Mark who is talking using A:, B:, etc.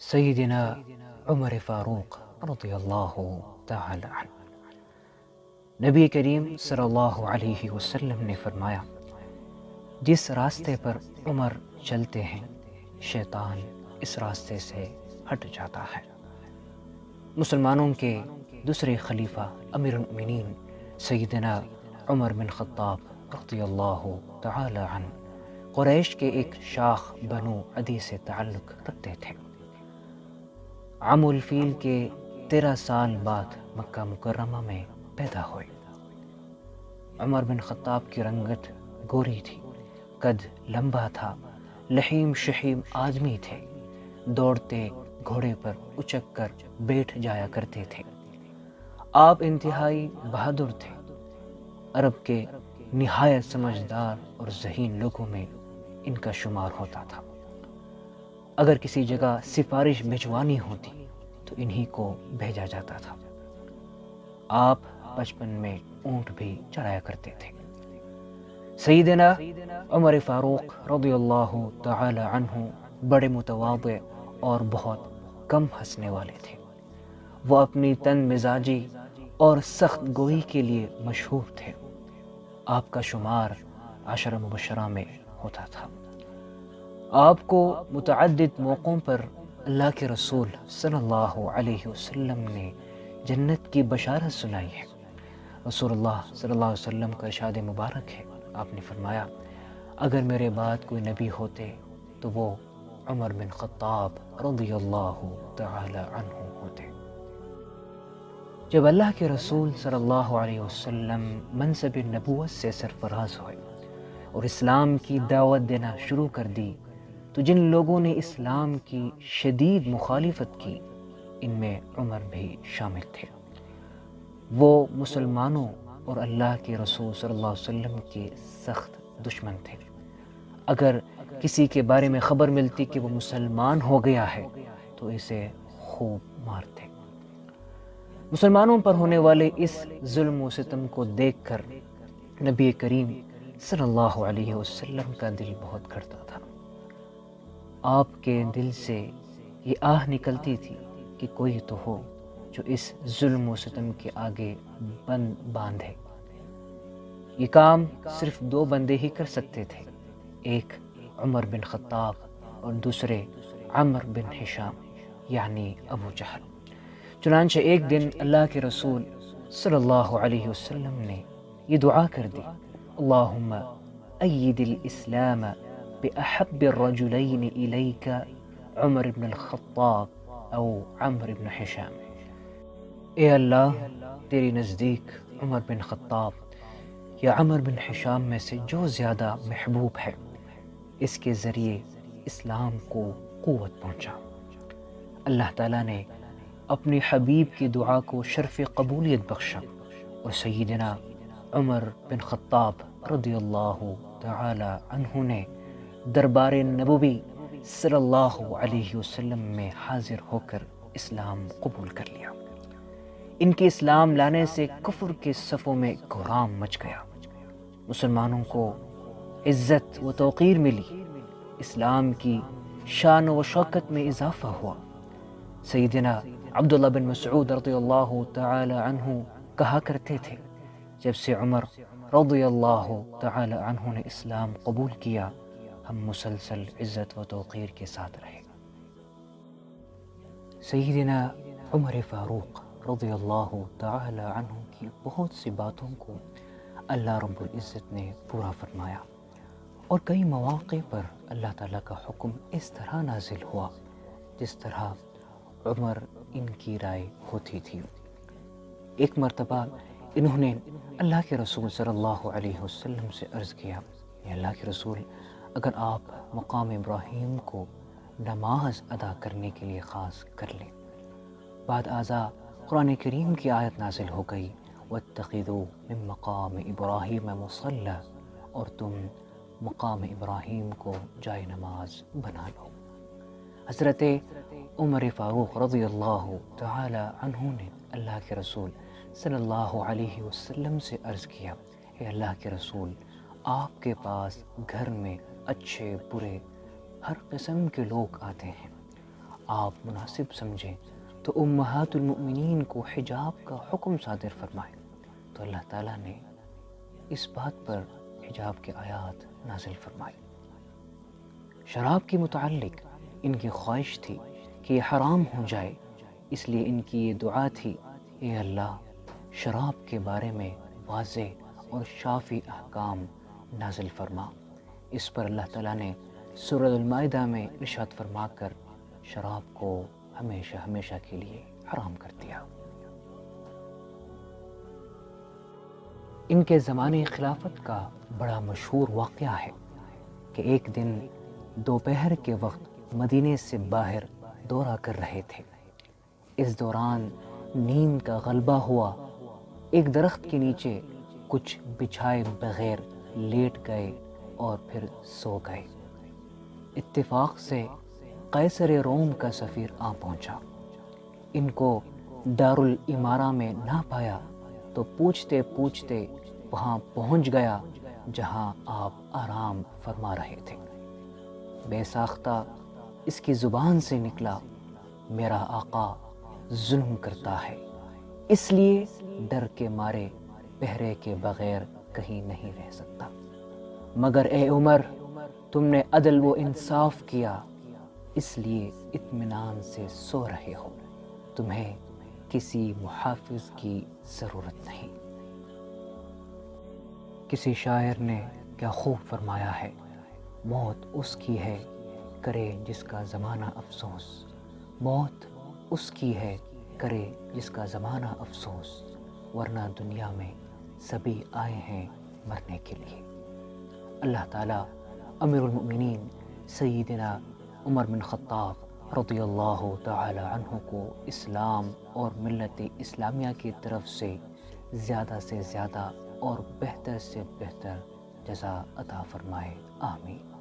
A: سیدنا عمر فاروق رضی اللہ تعالی عنہ۔ نبی کریم صلی اللہ علیہ وسلم نے فرمایا، جس راستے پر عمر چلتے ہیں شیطان اس راستے سے ہٹ جاتا ہے۔ مسلمانوں کے دوسرے خلیفہ امیر المؤمنین سیدنا عمر بن خطاب رضی اللہ تعالی عنہ قریش کے ایک شاخ بنو عدی سے تعلق رکھتے تھے۔ عام الفیل کے 13 سال بعد مکہ مکرمہ میں پیدا ہوئے۔ عمر بن خطاب کی رنگت گوری تھی، قد لمبا تھا، لحیم شحیم آدمی تھے، دوڑتے گھوڑے پر اچک کر بیٹھ جایا کرتے تھے۔ آپ انتہائی بہادر تھے، عرب کے نہایت سمجھدار اور ذہین لوگوں میں ان کا شمار ہوتا تھا۔ اگر کسی جگہ سفارش بھجوانی ہوتی تو انہی کو بھیجا جاتا تھا۔ آپ بچپن میں اونٹ بھی چرایا کرتے تھے۔ سیدنا عمر فاروق رضی اللہ تعالی عنہ بڑے متواضع اور بہت کم ہنسنے والے تھے۔ وہ اپنی تند مزاجی اور سخت گوئی کے لیے مشہور تھے۔ آپ کا شمار عشرہ مبشرہ میں ہوتا تھا۔ آپ کو متعدد موقعوں پر اللہ کے رسول صلی اللہ علیہ وسلم نے جنت کی بشارت سنائی ہے۔ رسول اللہ صلی اللہ علیہ وسلم کا ارشاد مبارک ہے، آپ نے فرمایا، اگر میرے بعد کوئی نبی ہوتے تو وہ عمر بن خطاب رضی اللہ تعالی عنہ ہوتے۔ جب اللہ کے رسول صلی اللہ علیہ وسلم منصب نبوت سے سرفراز ہوئے اور اسلام کی دعوت دینا شروع کر دی تو جن لوگوں نے اسلام کی شدید مخالفت کی ان میں عمر بھی شامل تھے۔ وہ مسلمانوں اور اللہ کے رسول صلی اللہ علیہ وسلم کے سخت دشمن تھے۔ اگر کسی کے بارے میں خبر ملتی کہ وہ مسلمان ہو گیا ہے تو اسے خوب مارتے۔ مسلمانوں پر ہونے والے اس ظلم و ستم کو دیکھ کر نبی کریم صلی اللہ علیہ وسلم کا دل بہت گھٹتا تھا۔ آپ کے دل سے یہ آہ نکلتی تھی کہ کوئی تو ہو جو اس ظلم و ستم کے آگے بند باندھے۔ یہ کام صرف 2 بندے ہی کر سکتے تھے، ایک عمر بن خطاب اور دوسرے عمرو بن ہشام یعنی ابو جہل۔ چنانچہ ایک دن اللہ کے رسول صلی اللہ علیہ وسلم نے یہ دعا کر دی، اللہم اید الاسلام بأحب الرجلین الیک عمر بن الخطاب او عمرو بن ہشام۔ اے اللہ، تیری نزدیک عمر بن خطاب یا عمر بن ہشام میں سے جو زیادہ محبوب ہے اس کے ذریعے اسلام کو قوت پہنچا۔ اللہ تعالیٰ نے اپنی حبیب کی دعا کو شرف قبولیت بخشا اور سیدنا عمر بن خطاب رضی اللہ تعالی عنہ نے دربار نبوی صلی اللہ علیہ وسلم میں حاضر ہو کر اسلام قبول کر لیا۔ ان کے اسلام لانے سے کفر کے صفوں میں کہرام مچ گیا، مسلمانوں کو عزت و توقیر ملی، اسلام کی شان و شوکت میں اضافہ ہوا۔ سیدنا عبداللہ بن مسعود رضی اللہ تعالی عنہ کہا کرتے تھے، جب سے عمر رضی اللہ تعالی عنہ نے اسلام قبول کیا ہم مسلسل عزت و توقیر کے ساتھ رہے۔ سیدنا عمر فاروق رضی اللہ تعالی عنہ کی بہت سی باتوں کو اللہ رب العزت نے پورا فرمایا، اور کئی مواقع پر اللہ تعالیٰ کا حکم اس طرح نازل ہوا جس طرح عمر ان کی رائے ہوتی تھی۔ ایک مرتبہ انہوں نے اللہ کے رسول صلی اللہ علیہ وسلم سے عرض کیا، اے اللہ کے رسول، اگر آپ مقام ابراہیم کو نماز ادا کرنے کے لیے خاص کر لیں، بعد ازاں قرآن کریم کی آیت نازل ہو گئی، وَاتَّخِذُوا مِن مَقَامِ إِبْرَاهِيمَ مُصَلًّى، اور تم مقام ابراہیم کو جائے نماز بنا لو۔ حضرت عمر فاروق رضی اللہ تعالی عنہ نے اللہ کے رسول صلی اللہ علیہ وسلم سے عرض کیا، اے اللہ کے رسول، آپ کے پاس گھر میں اچھے برے ہر قسم کے لوگ آتے ہیں، آپ مناسب سمجھیں تو امہات المؤمنین کو حجاب کا حکم صادر فرمائیں۔ تو اللہ تعالیٰ نے اس بات پر حجاب کے آیات نازل فرمائی۔ شراب کے متعلق ان کی خواہش تھی کہ یہ حرام ہو جائے، اس لیے ان کی یہ دعا تھی، اے اللہ شراب کے بارے میں واضح اور شافی احکام نازل فرما۔ اس پر اللہ تعالیٰ نے سورۃ المائدہ میں ارشاد فرما کر شراب کو ہمیشہ ہمیشہ کے لیے حرام کر دیا۔ ان کے زمانے خلافت کا بڑا مشہور واقعہ ہے کہ ایک دن دوپہر کے وقت مدینے سے باہر دورہ کر رہے تھے۔ اس دوران نیند کا غلبہ ہوا، ایک درخت کے نیچے کچھ بچھائے بغیر لیٹ گئے اور پھر سو گئے۔ اتفاق سے قیصر روم کا سفیر آ پہنچا، ان کو دارالامارہ میں نہ پایا تو پوچھتے پوچھتے وہاں پہنچ گیا جہاں آپ آرام فرما رہے تھے۔ بے ساختہ اس کی زبان سے نکلا، میرا آقا ظلم کرتا ہے، اس لیے ڈر کے مارے پہرے کے بغیر کہیں نہیں رہ سکتا، مگر اے عمر تم نے عدل و انصاف کیا، اس لیے اطمینان سے سو رہے ہو، تمہیں کسی محافظ کی ضرورت نہیں۔ کسی شاعر نے کیا خوب فرمایا ہے، موت اس کی ہے کرے جس کا زمانہ افسوس، موت اس کی ہے کرے جس کا زمانہ افسوس، ورنہ دنیا میں سبھی آئے ہیں مرنے کے لیے۔ اللہ تعالیٰ امیر المؤمنین سیدنا عمر بن خطاب رضی اللہ تعالی عنہ کو اسلام اور ملت اسلامیہ کی طرف سے زیادہ سے زیادہ اور بہتر سے بہتر جزا عطا فرمائے، آمین۔